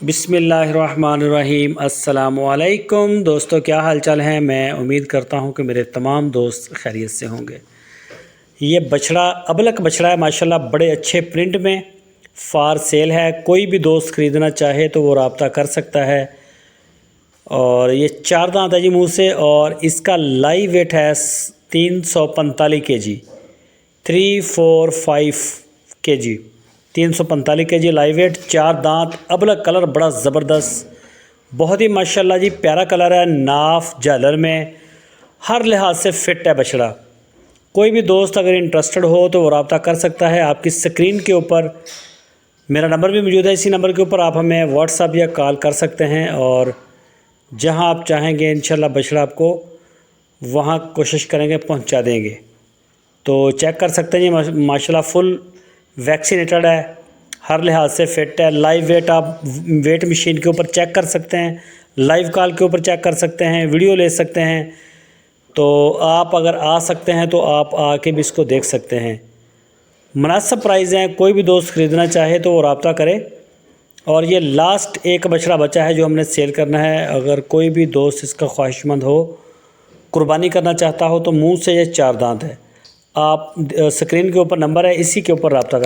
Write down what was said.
बिस्मिल्लाहिर्रहमानिर्रहीम। अस्सलामुअलैकुम दोस्तों, क्या हाल चाल है। मैं उम्मीद करता हूँ कि मेरे तमाम दोस्त खैरियत से होंगे। ये बछड़ा अबलक बछड़ा है माशाल्लाह, बड़े अच्छे प्रिंट में फार सेल है। कोई भी दोस्त ख़रीदना चाहे तो वो रब्ता कर सकता है। और ये 4 दांत है जी मुँह से, और इसका लाइव वेट है 345 kg, 345 kg, 345 kg live wait. 4 दांत, अबलक कलर बड़ा ज़बरदस्त, बहुत ही माशाल्लाह जी प्यारा कलर है। नाफ झालर में हर लिहाज से फ़िट है बछड़ा। कोई भी दोस्त अगर इंटरेस्टेड हो तो वो रब्ता कर सकता है। आपकी स्क्रीन के ऊपर मेरा नंबर भी मौजूद है, इसी नंबर के ऊपर आप हमें व्हाट्सअप या कॉल कर सकते हैं, और जहां आप चाहेंगे इंशाल्लाह बछड़ा आपको वहां कोशिश करेंगे पहुंचा देंगे। तो चेक कर सकते हैं जी माशाल्लाह फुल वैक्सीनेटेड है, हर लिहाज से फ़िट है। लाइव वेट आप वेट मशीन के ऊपर चेक कर सकते हैं, लाइव कॉल के ऊपर चेक कर सकते हैं, वीडियो ले सकते हैं। तो आप अगर आ सकते हैं तो आप आके भी इसको देख सकते हैं। मुनासिब प्राइस हैं, कोई भी दोस्त ख़रीदना चाहे तो वो रब्ता करे। और ये लास्ट एक बछड़ा बचा है जो हमने सेल करना है। अगर कोई भी दोस्त इसका ख्वाहिशमंद हो, कुर्बानी करना चाहता हो, तो मुंह से ये 4 दांत है। आप स्क्रीन के ऊपर नंबर है, इसी के ऊपर रब्ता कर